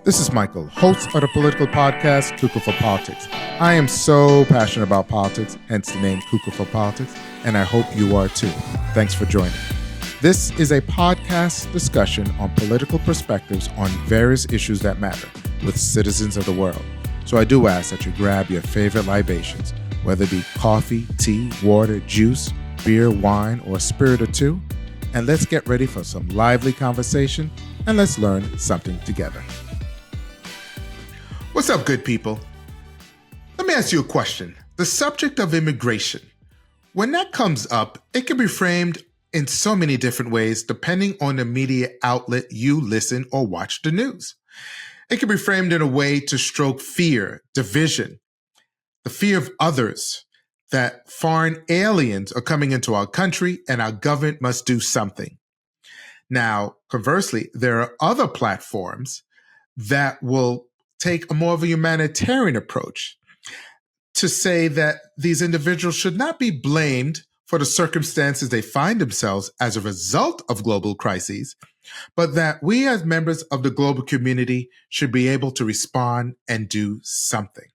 This is Michael, host of the political podcast, Cuckoo for Politics. I am so passionate about politics, hence the name Cuckoo for Politics, and I hope you are too. Thanks for joining. This is a podcast discussion on political perspectives on various issues that matter with citizens of the world. So I do ask that you grab your favorite libations, whether it be coffee, tea, water, juice, beer, wine, or a spirit or two, and let's get ready for some lively conversation and let's learn something together. What's up, good people? Let me ask you a question. The subject of immigration, when that comes up, it can be framed in so many different ways depending on the media outlet you listen or watch the news. It can be framed in a way to stroke fear, division, the fear of others, that foreign aliens are coming into our country and our government must do something. Now, conversely, there are other platforms that will take a more of a humanitarian approach to say that these individuals should not be blamed for the circumstances they find themselves as a result of global crises, but that we as members of the global community should be able to respond and do something.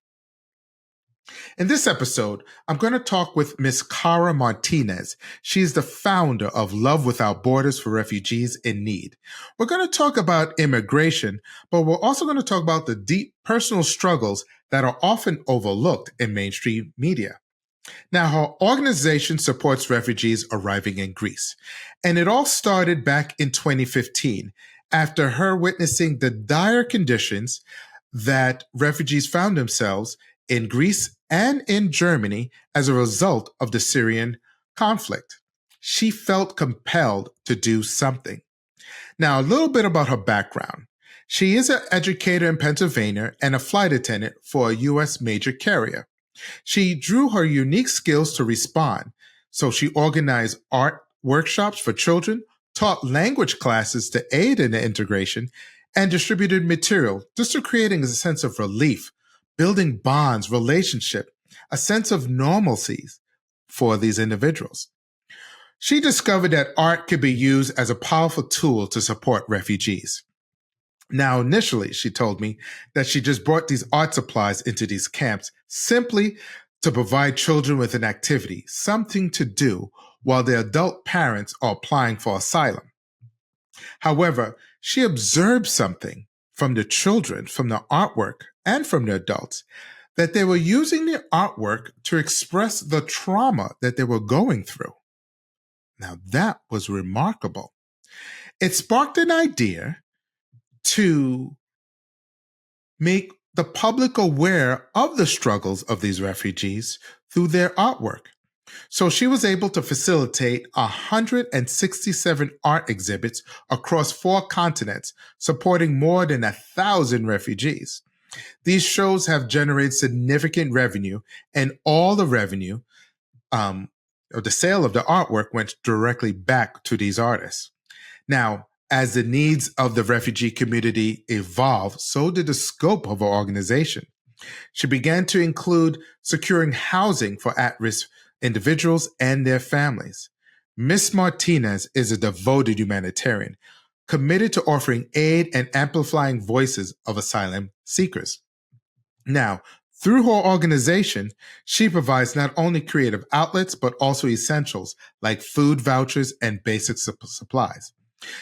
In this episode, I'm going to talk with Ms. Kayra Martinez. She's the founder of Love Without Borders for Refugees in Need. We're going to talk about immigration, but we're also going to talk about the deep personal struggles that are often overlooked in mainstream media. Now, her organization supports refugees arriving in Greece, and it all started back in 2015 after her witnessing the dire conditions that refugees found themselves in Greece and in Germany as a result of the Syrian conflict. She felt compelled to do something. Now, a little bit about her background. She is an educator in Pennsylvania and a flight attendant for a U.S. major carrier. She drew her unique skills to respond, so she organized art workshops for children, taught language classes to aid in the integration, and distributed material just to creating a sense of relief, building bonds, relationship, a sense of normalcy for these individuals. She discovered that art could be used as a powerful tool to support refugees. Now, initially, she told me that she just brought these art supplies into these camps simply to provide children with an activity, something to do while their adult parents are applying for asylum. However, she observed something from the children, from the artwork, and from the adults, that they were using the artwork to express the trauma that they were going through. Now, that was remarkable. It sparked an idea to make the public aware of the struggles of these refugees through their artwork. So she was able to facilitate 167 art exhibits across 4 continents, supporting more than 1,000 refugees. These shows have generated significant revenue, and all the revenue or the sale of the artwork went directly back to these artists. Now, as the needs of the refugee community evolved, so did the scope of her organization. She began to include securing housing for at-risk individuals and their families. Ms. Martinez is a devoted humanitarian, committed to offering aid and amplifying voices of asylum seekers. Now, through her organization, she provides not only creative outlets, but also essentials like food vouchers and basic supplies.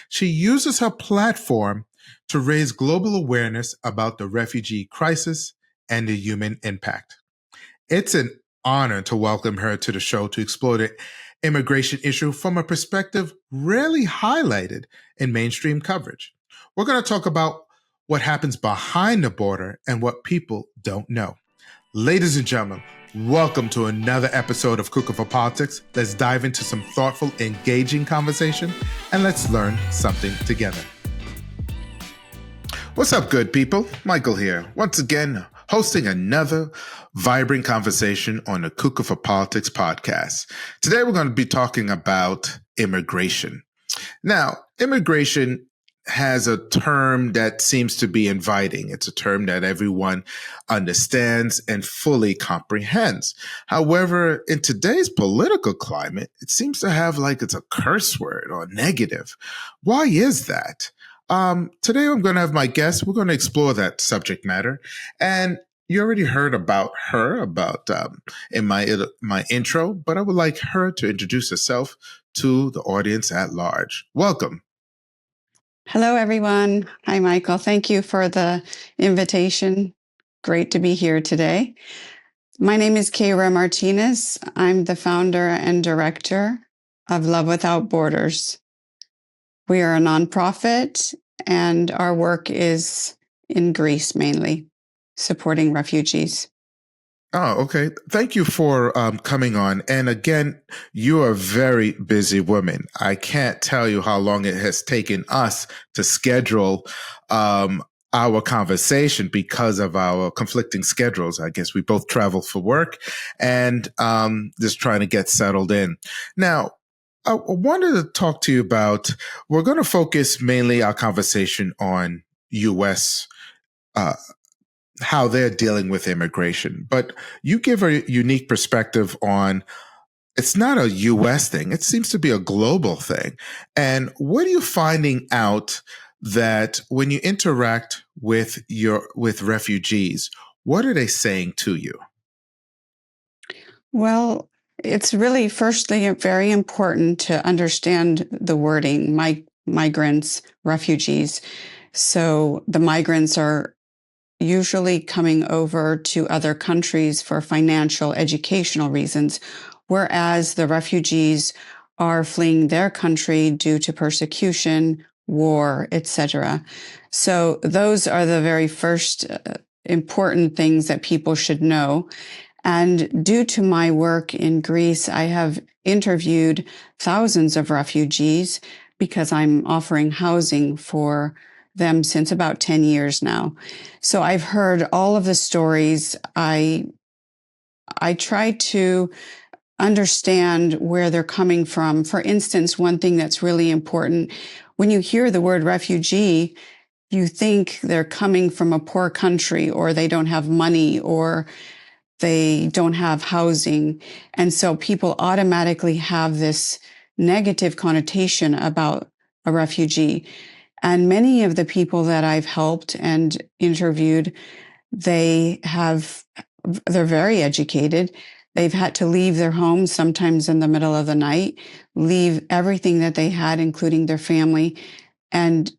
She uses her platform to raise global awareness about the refugee crisis and the human impact. It's an honor to welcome her to the show to explore the immigration issue from a perspective rarely highlighted in mainstream coverage. We're going to talk about what happens behind the border and what people don't know. Ladies and gentlemen, welcome to another episode of Cuckoo for Politics. Let's dive into some thoughtful, engaging conversation, and let's learn something together. What's up, good people? Michael here, once again, hosting another vibrant conversation on the Cuckoo for Politics podcast. Today, we're going to be talking about immigration. Now, immigration has a term that seems to be inviting. It's a term that everyone understands and fully comprehends. However, in today's political climate, it seems to have like it's a curse word or negative. Why is that? Today I'm going to have my guest. We're going to explore that subject matter. And you already heard about her in my intro, but I would like her to introduce herself to the audience at large. Welcome. Hello, everyone. Hi, Michael. Thank you for the invitation. Great to be here today. My name is Kayra Martinez. I'm the founder and director of Love Without Borders. We are a nonprofit, and our work is in Greece mainly, supporting refugees. Oh, okay. Thank you for coming on. And again, you're a very busy woman. I can't tell you how long it has taken us to schedule our conversation because of our conflicting schedules. I guess we both travel for work and just trying to get settled in. Now, I wanted to talk to you about, we're going to focus mainly our conversation on U.S. How they're dealing with immigration. But you give a unique perspective on it's not a US thing, it seems to be a global thing. And what are you finding out that when you interact with refugees, what are they saying to you? Well, it's really, firstly, very important to understand the wording, migrants, refugees. So the migrants are usually coming over to other countries for financial, educational reasons, whereas the refugees are fleeing their country due to persecution, war, etc. So those are the very first important things that people should know. And due to my work in Greece, I have interviewed thousands of refugees because I'm offering housing for them since about 10 years now. So I've heard all of the stories. I try to understand where they're coming from. For instance, one thing that's really important, when you hear the word refugee, you think they're coming from a poor country, or they don't have money, or they don't have housing. And so people automatically have this negative connotation about a refugee. And many of the people that I've helped and interviewed, they're very educated. They've had to leave their homes sometimes in the middle of the night, leave everything that they had, including their family, and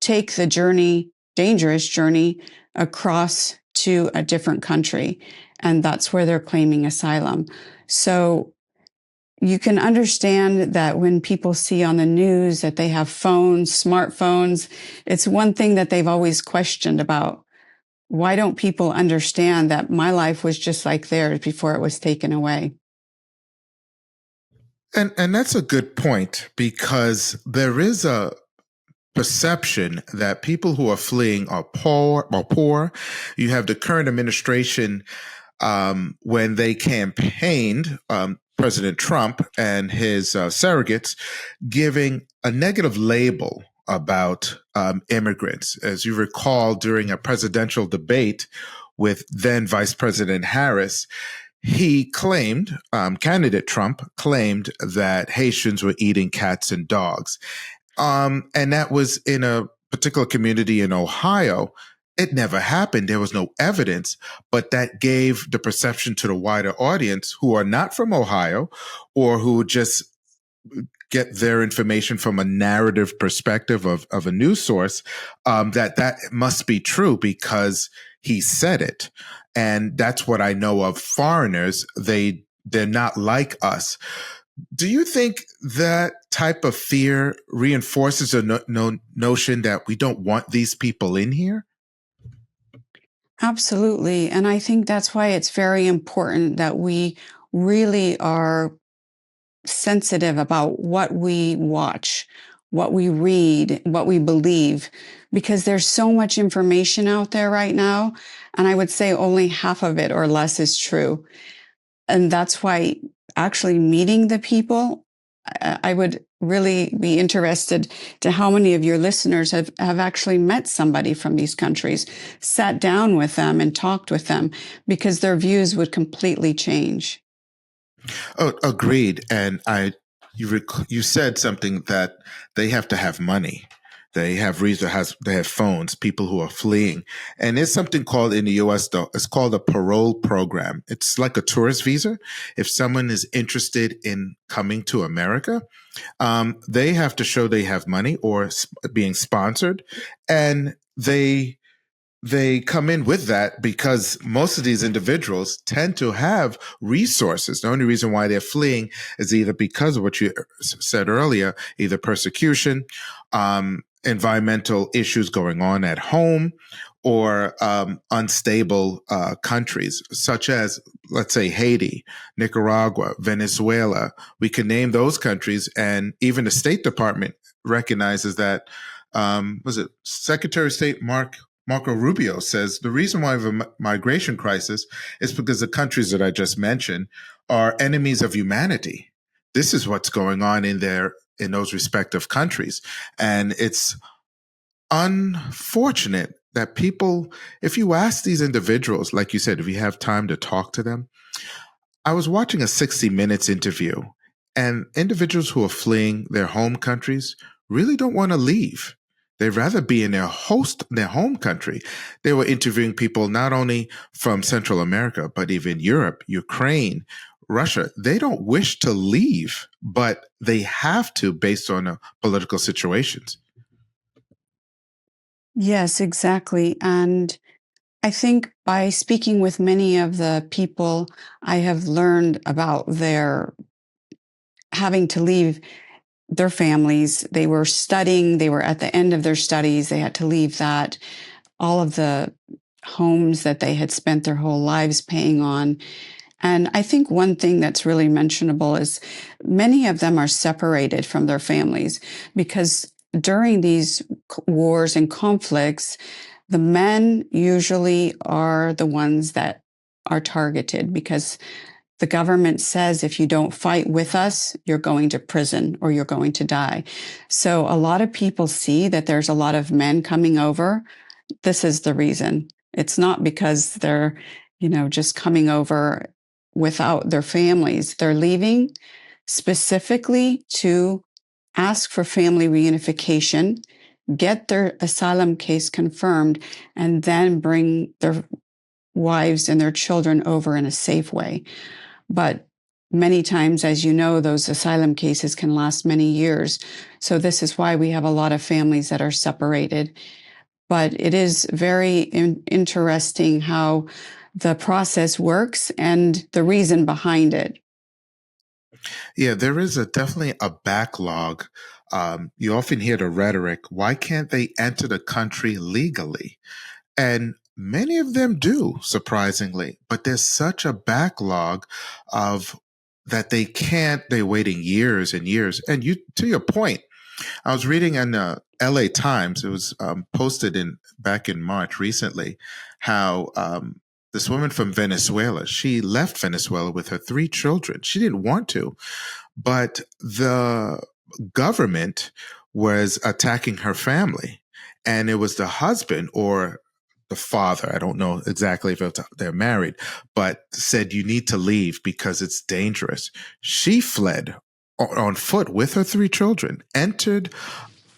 take the dangerous journey across to a different country. And that's where they're claiming asylum. So you can understand that when people see on the news that they have phones, smartphones, it's one thing that they've always questioned about. Why don't people understand that my life was just like theirs before it was taken away? And that's a good point, because there is a perception that people who are fleeing are poor. You have the current administration, when they campaigned, President Trump and his surrogates, giving a negative label about immigrants. As you recall, during a presidential debate with then Vice President Harris, he claimed, candidate Trump claimed, that Haitians were eating cats and dogs. And that was in a particular community in Ohio. It never happened. There was no evidence, but that gave the perception to the wider audience, who are not from Ohio or who just get their information from a narrative perspective of a news source, that must be true because he said it. And that's what I know of foreigners. They're not like us. Do you think that type of fear reinforces a notion that we don't want these people in here? Absolutely. And I think that's why it's very important that we really are sensitive about what we watch, what we read, what we believe, because there's so much information out there right now. And I would say only half of it or less is true. And that's why actually meeting the people, I would really be interested to how many of your listeners have actually met somebody from these countries, sat down with them and talked with them, because their views would completely change. Oh, agreed. And you said something, that they have to have money. They have they have phones, people who are fleeing. And there's something called in the US though, it's called a parole program. It's like a tourist visa. If someone is interested in coming to America, they have to show they have money or being sponsored, and they come in with that because most of these individuals tend to have resources. The only reason why they're fleeing is either because of what you said earlier, either persecution, environmental issues going on at home, or unstable countries such as, let's say, Haiti, Nicaragua, Venezuela. We can name those countries, and even the State Department recognizes that. Was it Secretary of State Marco Rubio says the reason why we have a migration crisis is because the countries that I just mentioned are enemies of humanity. This is what's going on in those respective countries. And it's unfortunate that people, if you ask these individuals, like you said, if you have time to talk to them, I was watching a 60 Minutes interview, and individuals who are fleeing their home countries really don't want to leave. They'd rather be in their home country. They were interviewing people not only from Central America, but even Europe, Ukraine, Russia. They don't wish to leave, but they have to based on political situations. Yes, exactly. And I think by speaking with many of the people, I have learned about their having to leave their families. They were studying, they were at the end of their studies, they had to leave that, all of the homes that they had spent their whole lives paying on. And I think one thing that's really mentionable is many of them are separated from their families because during these wars and conflicts, the men usually are the ones that are targeted because the government says if you don't fight with us, you're going to prison or you're going to die. So a lot of people see that there's a lot of men coming over. This is the reason. It's not because they're, just coming over without their families. They're leaving specifically to ask for family reunification, get their asylum case confirmed, and then bring their wives and their children over in a safe way. But many times, as you know, those asylum cases can last many years. So this is why we have a lot of families that are separated. But it is very interesting how the process works and the reason behind it. Yeah, there is definitely a backlog. You often hear the rhetoric, why can't they enter the country legally? And many of them do, surprisingly, but there's such a backlog of that they can't, they're waiting years and years. And to your point, I was reading in the LA Times, it was posted back in March recently, how this woman from Venezuela, she left Venezuela with her 3 children. She didn't want to, but the government was attacking her family. And it was the husband or the father, I don't know exactly if they're married, but said, you need to leave because it's dangerous. She fled on foot with her 3 children, entered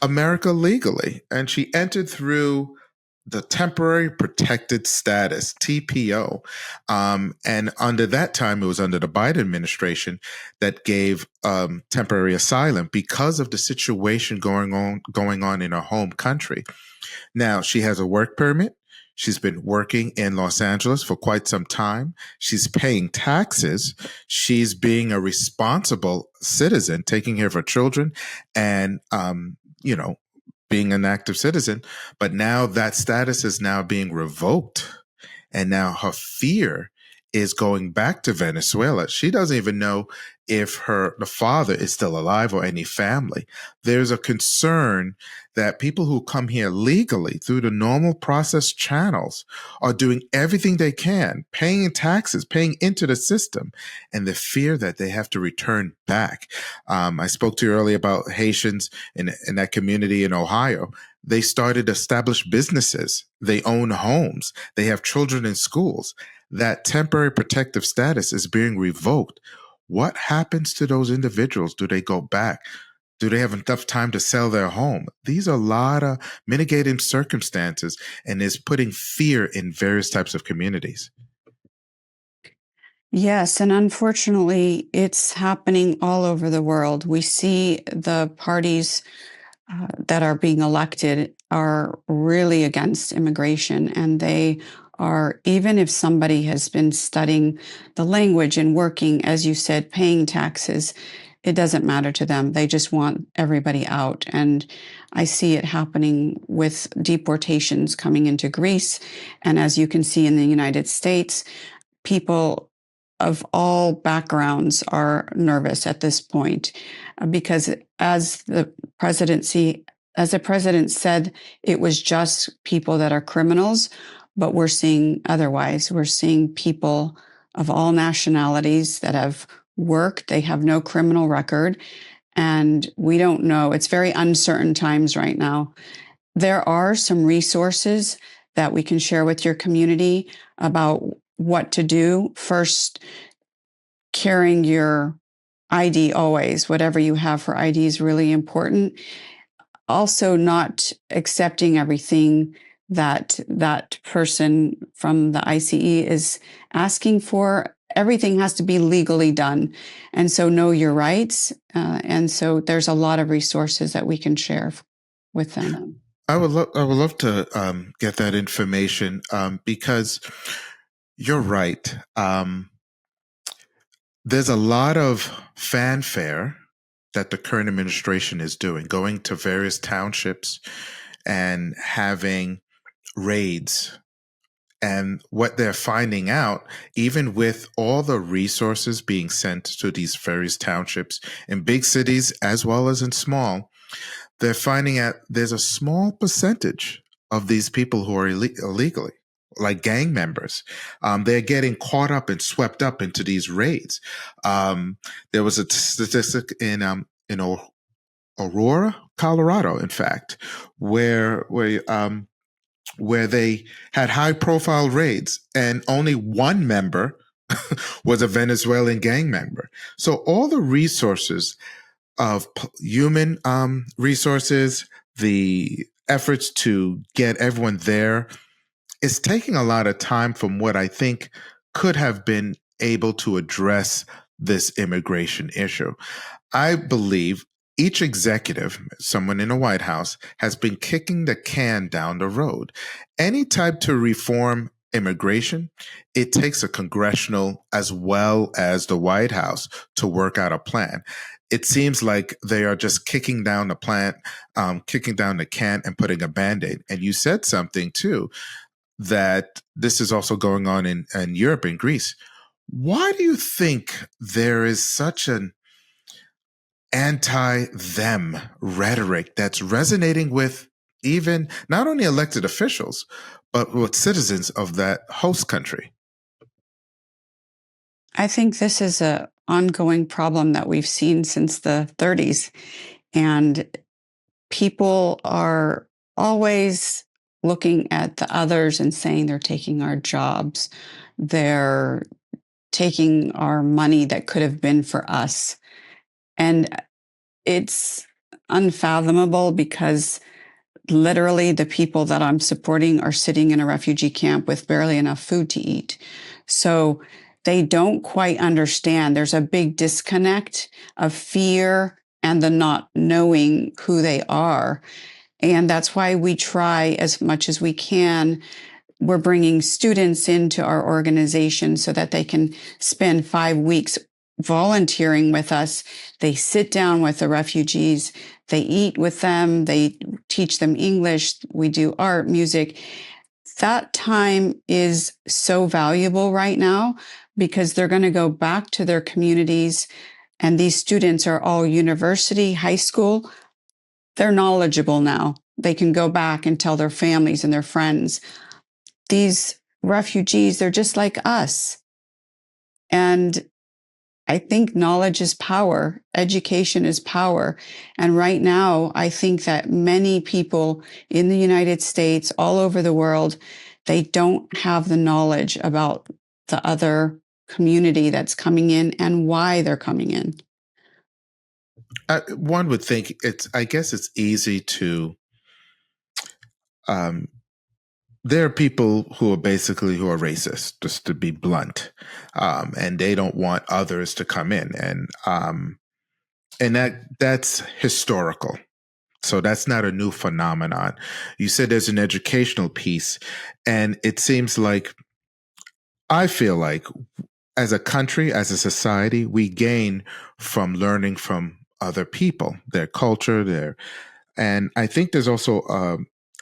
America legally, and she entered through the temporary protected status TPO, and under that time it was under the Biden administration that gave temporary asylum because of the situation going on in her home country. Now she has a work permit. She's been working in Los Angeles for quite some time. She's paying taxes. She's being a responsible citizen, taking care of her children, and being an active citizen. But now that status is now being revoked. And now her fear is going back to Venezuela. She doesn't even know if the father is still alive or any family. There's a concern that people who come here legally through the normal process channels are doing everything they can, paying taxes, paying into the system, and the fear that they have to return back. I spoke to you earlier about Haitians in that community in Ohio. They started established businesses. They own homes. They have children in schools. That temporary protective status is being revoked. What happens to those individuals? Do they go back? Do they have enough time to sell their home? These are a lot of mitigating circumstances, and is putting fear in various types of communities. Yes, and unfortunately, it's happening all over the world. We see the parties that are being elected are really against immigration, and they are, even if somebody has been studying the language and working, as you said, paying taxes, it doesn't matter to them. They just want everybody out. And I see it happening with deportations coming into Greece. And as you can see in the United States, people of all backgrounds are nervous at this point because as the president said, it was just people that are criminals, but we're seeing otherwise. We're seeing people of all nationalities that have worked, they have no criminal record, and we don't know. It's very uncertain times right now. There are some resources that we can share with your community about what to do. First, carrying your ID always, whatever you have for ID is really important. Also, not accepting everything that that person from the ICE is asking for. Everything has to be legally done. And so know your rights. And so there's a lot of resources that we can share with them. I would love to get that information because you're right. There's a lot of fanfare that the current administration is doing, going to various townships and having raids. And what they're finding out, even with all the resources being sent to these various townships in big cities as well as in small, they're finding out there's a small percentage of these people who are illegally, like gang members. They're getting caught up and swept up into these raids. There was a statistic in Aurora, Colorado, in fact, where they had high-profile raids, and only one member was a Venezuelan gang member. So all the resources of human resources, the efforts to get everyone there, is taking a lot of time from what I think could have been able to address this immigration issue. I believe each executive, someone in the White House, has been kicking the can down the road. Any type to reform immigration, it takes a congressional as well as the White House to work out a plan. It seems like they are just kicking down the plan, kicking down the can and putting a Band-Aid. And you said something too, that this is also going on in Europe and Greece. Why do you think there is such an anti-them rhetoric that's resonating with even not only elected officials, but with citizens of that host country? I think this is an ongoing problem that we've seen since the 30s. And people are always looking at the others and saying they're taking our jobs. They're taking our money that could have been for us. And it's unfathomable because literally the people that I'm supporting are sitting in a refugee camp with barely enough food to eat. So they don't quite understand. There's a big disconnect of fear and the not knowing who they are. And that's why we try as much as we can. We're bringing students into our organization so that they can spend 5 weeks volunteering with us. They sit down with the refugees, they eat with them, they teach them English, we do art, music. That time is so valuable right now because they're going to go back to their communities. And these students are all university, high school. They're knowledgeable now. They can go back and tell their families and their friends. These refugees, they're just like us. And I think knowledge is power. Education is power. And right now, I think that many people in the United States, all over the world, they don't have the knowledge about the other community that's coming in and why they're coming in. One would think I guess it's easy to, um, there are people who are racist, just to be blunt, and they don't want others to come in, and that's historical. So that's not a new phenomenon. You said there's an educational piece, and it seems like, I feel like, as a country, as a society, we gain from learning from other people, their culture, and I think there's also,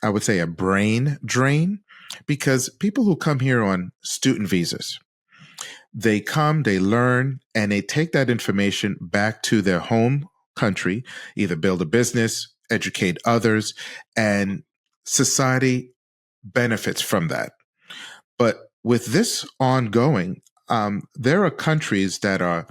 I would say, a brain drain, because people who come here on student visas, they come, they learn, and they take that information back to their home country, either build a business, educate others, and society benefits from that. But with this ongoing, there are countries that are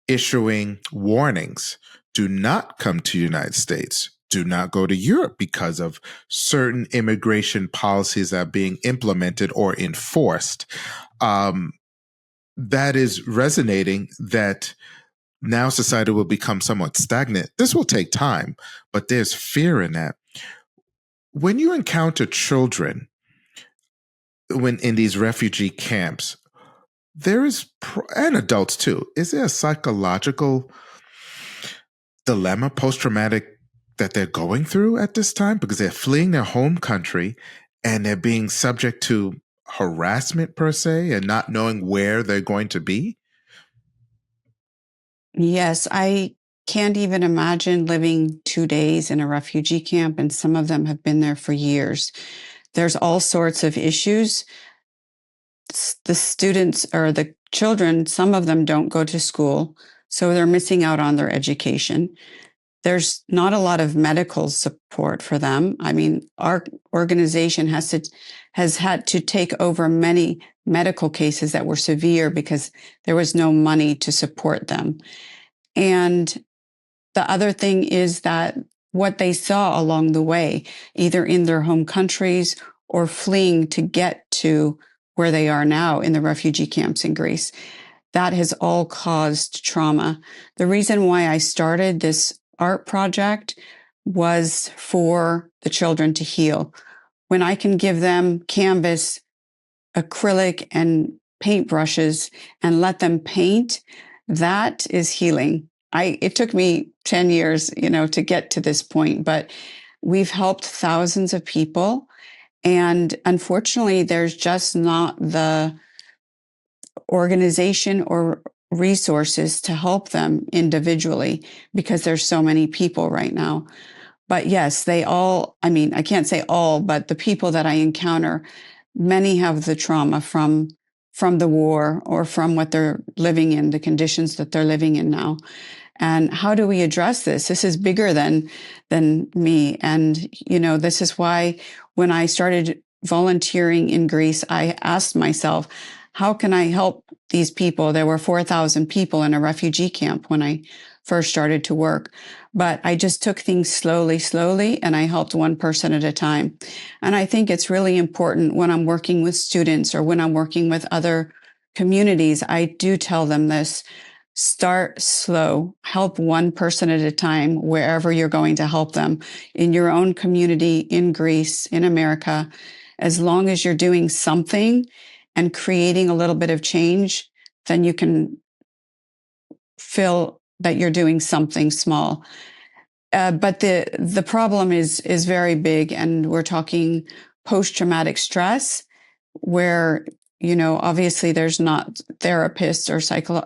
issuing warnings: do not come to the United States. Do not go to Europe because of certain immigration policies that are being implemented or enforced. Um, that is resonating, that now society will become somewhat stagnant. This will take time, but there's fear in that. When you encounter children when in these refugee camps, there is, and adults too, is there a psychological dilemma, post traumatic, that they're going through at this time, because they're fleeing their home country and they're being subject to harassment per se and not knowing where they're going to be? Yes, I can't even imagine living 2 days in a refugee camp, and some of them have been there for years. There's all sorts of issues. The students or the children, some of them don't go to school, so they're missing out on their education. There's not a lot of medical support for them. I mean, our organization has had to take over many medical cases that were severe because there was no money to support them. And the other thing is that what they saw along the way, either in their home countries or fleeing to get to where they are now in the refugee camps in Greece, that has all caused trauma. The reason why I started this art project was for the children to heal. When I can give them canvas, acrylic, and paintbrushes and let them paint, that is healing. It took me 10 years, to get to this point, but we've helped thousands of people. And unfortunately, there's just not the organization or resources to help them individually because there's so many people right now. But yes, I mean, I can't say all, but the people that I encounter, many have the trauma from the war or from what they're living in, the conditions that they're living in now. And how do we address this? This is bigger than me. And, this is why when I started volunteering in Greece, I asked myself, how can I help these people? There were 4,000 people in a refugee camp when I first started to work. But I just took things slowly, and I helped one person at a time. And I think it's really important when I'm working with students or when I'm working with other communities, I do tell them this: start slow, help one person at a time wherever you're going to help them, in your own community, in Greece, in America. As long as you're doing something and creating a little bit of change, then you can feel that you're doing something small. But the problem is very big, and we're talking post-traumatic stress, where obviously there's not therapists or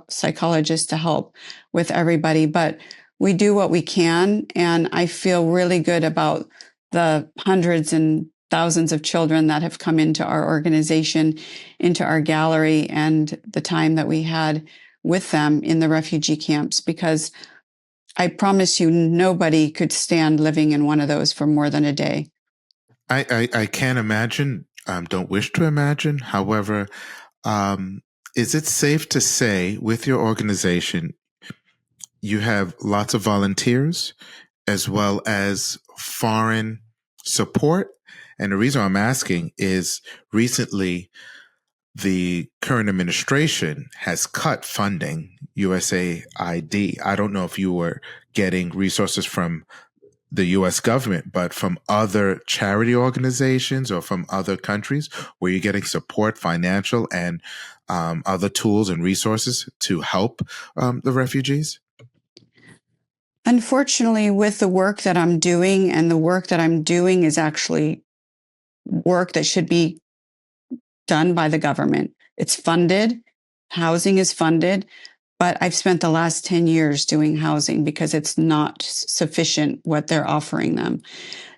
psychologists to help with everybody, but we do what we can, and I feel really good about the hundreds and thousands of children that have come into our organization, into our gallery, and the time that we had with them in the refugee camps, because I promise you, nobody could stand living in one of those for more than a day. I can't imagine, don't wish to imagine. However, is it safe to say, with your organization, you have lots of volunteers as well as foreign support? And the reason I'm asking is, recently the current administration has cut funding, USAID. I don't know if you were getting resources from the US government, but from other charity organizations or from other countries where you're getting support, financial and other tools and resources to help the refugees? Unfortunately, with the work that I'm doing, and the work that I'm doing is actually work that should be done by the government. It's funded, housing is funded, but I've spent the last 10 years doing housing because it's not sufficient what they're offering them.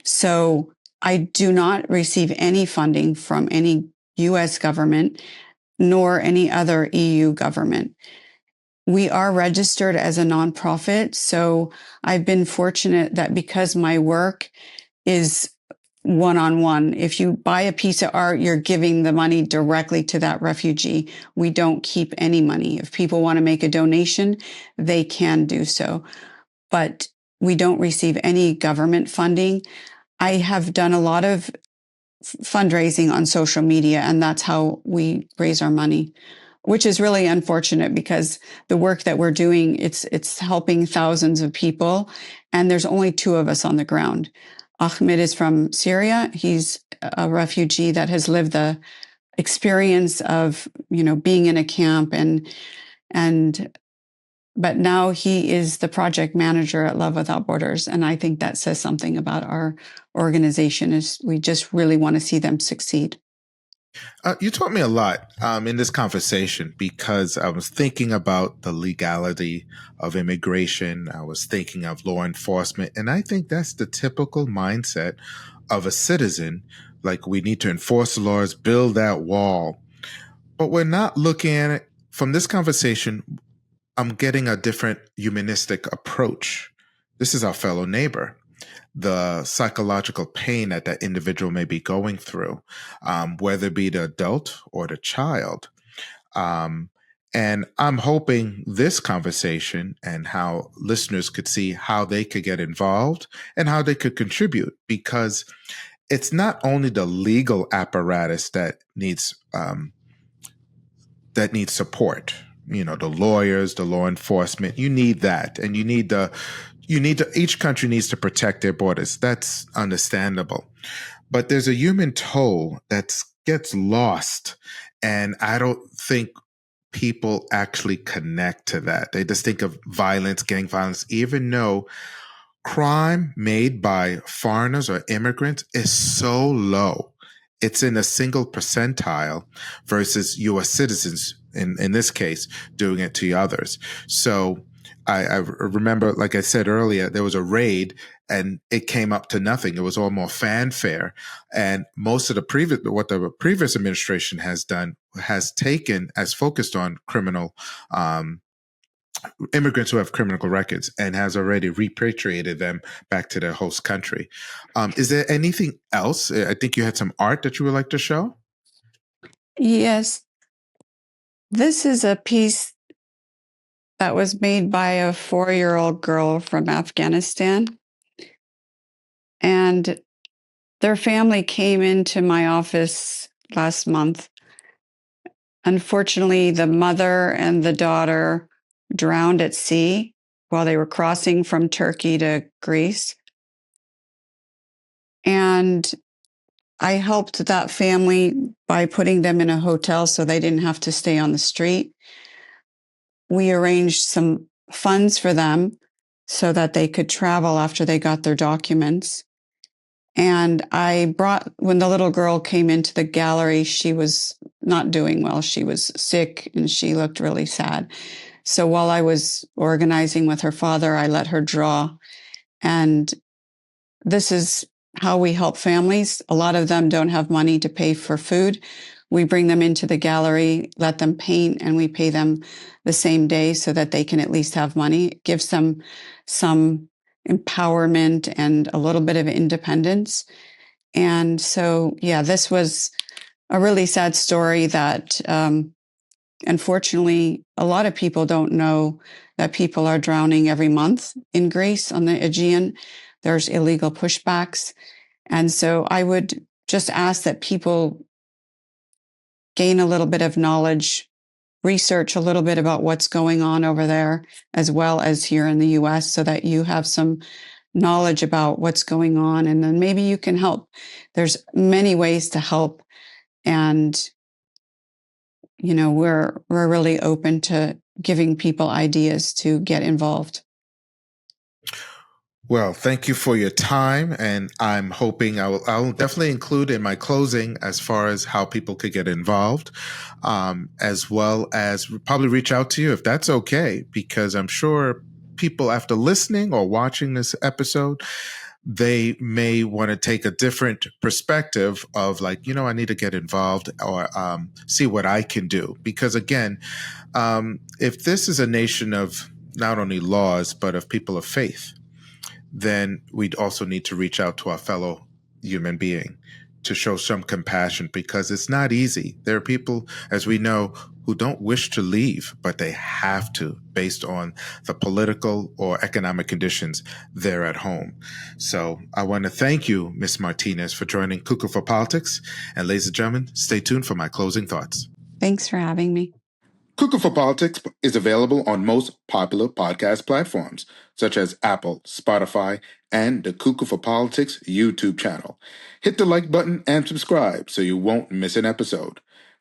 So I do not receive any funding from any US government nor any other EU government. We are registered as a nonprofit, so I've been fortunate that because my work is one-on-one. If you buy a piece of art, you're giving the money directly to that refugee. We don't keep any money. If people want to make a donation, they can do so. But we don't receive any government funding. I have done a lot of fundraising on social media, and that's how we raise our money, which is really unfortunate because the work that we're doing, it's helping thousands of people, and there's only two of us on the ground. Ahmed is from Syria. He's a refugee that has lived the experience of, being in a camp and but now he is the project manager at Love Without Borders. And I think that says something about our organization is we just really want to see them succeed. You taught me a lot in this conversation because I was thinking about the legality of immigration. I was thinking of law enforcement. And I think that's the typical mindset of a citizen. Like, we need to enforce the laws, build that wall. But we're not looking at it from this conversation. I'm getting a different humanistic approach. This is our fellow neighbor, the psychological pain that that individual may be going through, whether it be the adult or the child. And I'm hoping this conversation and how listeners could see how they could get involved and how they could contribute, because it's not only the legal apparatus that needs support. The lawyers, the law enforcement. You need that, and each country needs to protect their borders. That's understandable. But there's a human toll that gets lost. And I don't think people actually connect to that. They just think of violence, gang violence, even though crime made by foreigners or immigrants is so low. It's in a single percentile versus US citizens, in this case, doing it to others. So I remember, like I said earlier, there was a raid and it came up to nothing. It was all more fanfare. And most of what the previous administration has done has focused on criminal immigrants who have criminal records and has already repatriated them back to their host country. Is there anything else? I think you had some art that you would like to show. Yes. This is a piece that was made by a 4-year-old girl from Afghanistan. And their family came into my office last month. Unfortunately, the mother and the daughter drowned at sea while they were crossing from Turkey to Greece. And I helped that family by putting them in a hotel so they didn't have to stay on the street. We arranged some funds for them so that they could travel after they got their documents. And when the little girl came into the gallery, she was not doing well. She was sick and she looked really sad. So while I was organizing with her father, I let her draw. And this is how we help families. A lot of them don't have money to pay for food. We bring them into the gallery, let them paint, and we pay them the same day so that they can at least have money. It gives them some empowerment and a little bit of independence. And so, this was a really sad story that, unfortunately, a lot of people don't know that people are drowning every month in Greece on the Aegean. There's illegal pushbacks. And so I would just ask that people gain a little bit of knowledge, research a little bit about what's going on over there, as well as here in the US, so that you have some knowledge about what's going on, and then maybe you can help. There's many ways to help, and we're really open to giving people ideas to get involved. Well, thank you for your time, and I'm hoping I'll definitely include in my closing as far as how people could get involved, as well as probably reach out to you if that's okay, because I'm sure people after listening or watching this episode, they may want to take a different perspective of like, I need to get involved or see what I can do. Because again, if this is a nation of not only laws, but of people of faith, then we'd also need to reach out to our fellow human being to show some compassion, because it's not easy. There are people, as we know, who don't wish to leave, but they have to based on the political or economic conditions there at home. So I want to thank you, Ms. Martinez, for joining Cuckoo for Politics. And ladies and gentlemen, stay tuned for my closing thoughts. Thanks for having me. Cuckoo for Politics is available on most popular podcast platforms, such as Apple, Spotify, and the Cuckoo for Politics YouTube channel. Hit the like button and subscribe so you won't miss an episode.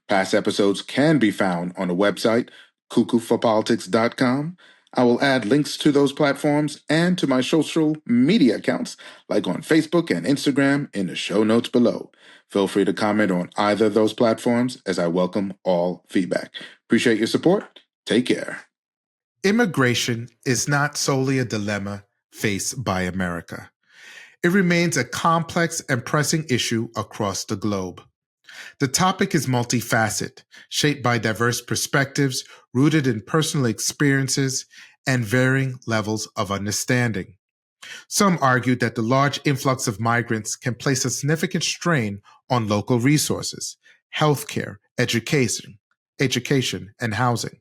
Past episodes can be found on the website, cuckooforpolitics.com. I will add links to those platforms and to my social media accounts, like on Facebook and Instagram, in the show notes below. Feel free to comment on either of those platforms, as I welcome all feedback. Appreciate your support. Take care. Immigration is not solely a dilemma faced by America. It remains a complex and pressing issue across the globe. The topic is multifaceted, shaped by diverse perspectives, rooted in personal experiences, and varying levels of understanding. Some argue that the large influx of migrants can place a significant strain on local resources, healthcare, education, and housing.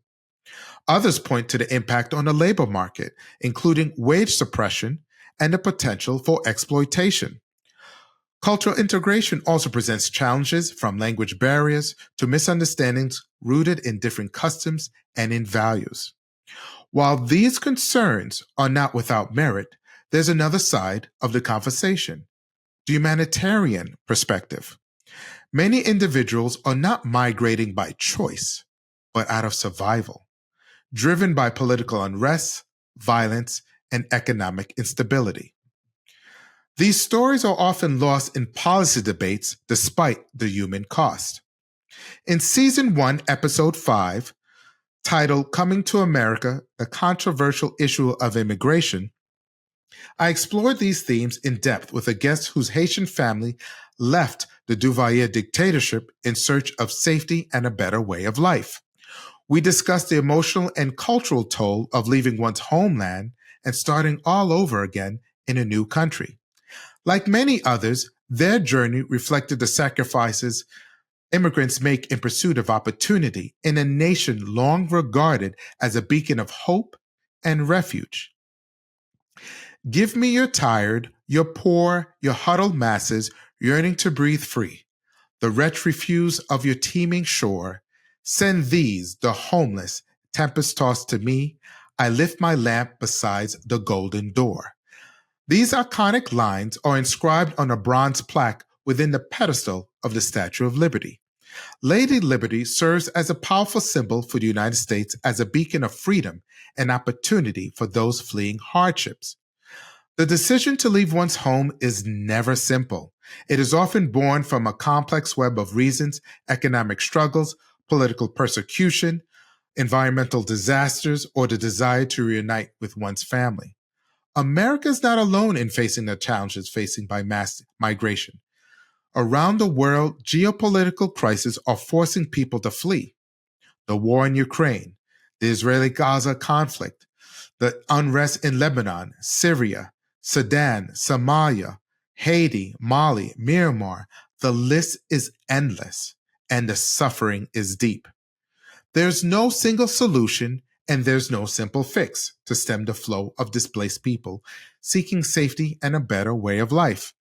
Others point to the impact on the labor market, including wage suppression and the potential for exploitation. Cultural integration also presents challenges, from language barriers to misunderstandings rooted in different customs and in values. While these concerns are not without merit, there's another side of the conversation, the humanitarian perspective. Many individuals are not migrating by choice, but out of survival, driven by political unrest, violence, and economic instability. These stories are often lost in policy debates despite the human cost. In Season 1, Episode 5, titled Coming to America, the Controversial Issue of Immigration, I explored these themes in depth with a guest whose Haitian family left the Duvalier dictatorship in search of safety and a better way of life. We discussed the emotional and cultural toll of leaving one's homeland and starting all over again in a new country. Like many others, their journey reflected the sacrifices immigrants make in pursuit of opportunity in a nation long regarded as a beacon of hope and refuge. Give me your tired, your poor, your huddled masses yearning to breathe free, the wretched refuse of your teeming shore. Send these, the homeless, tempest-tossed to me. I lift my lamp beside the golden door. These iconic lines are inscribed on a bronze plaque within the pedestal of the Statue of Liberty. Lady Liberty serves as a powerful symbol for the United States as a beacon of freedom and opportunity for those fleeing hardships. The decision to leave one's home is never simple. It is often born from a complex web of reasons: economic struggles, political persecution, environmental disasters, or the desire to reunite with one's family. America is not alone in facing the challenges facing by mass migration. Around the world, geopolitical crises are forcing people to flee. The war in Ukraine, the Israeli-Gaza conflict, the unrest in Lebanon, Syria, Sudan, Somalia, Haiti, Mali, Myanmar. The list is endless, and the suffering is deep. There's no single solution, and there's no simple fix to stem the flow of displaced people seeking safety and a better way of life.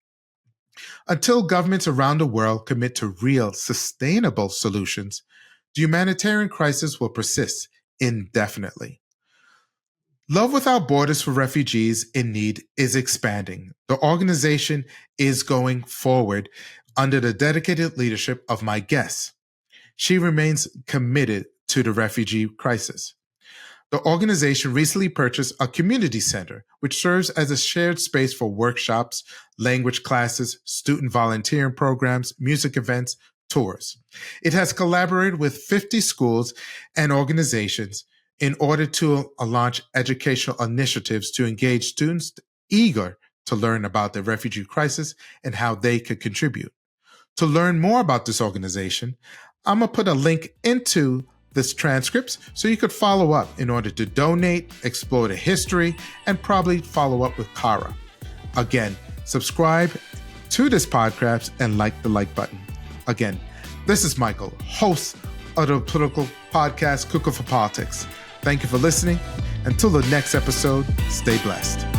Until governments around the world commit to real, sustainable solutions, the humanitarian crisis will persist indefinitely. Love Without Borders for Refugees in Need is expanding. The organization is going forward under the dedicated leadership of my guest. She remains committed to the refugee crisis. The organization recently purchased a community center, which serves as a shared space for workshops, language classes, student volunteering programs, music events, tours. It has collaborated with 50 schools and organizations in order to launch educational initiatives to engage students eager to learn about the refugee crisis and how they could contribute. To learn more about this organization, I'm going to put a link into this transcripts so you could follow up in order to donate, explore the history, and probably follow up with Kayra. Again, subscribe to this podcast and like the like button. Again, this is Michael, host of the political podcast Cooking for Politics. Thank you for listening. Until the next episode, stay blessed.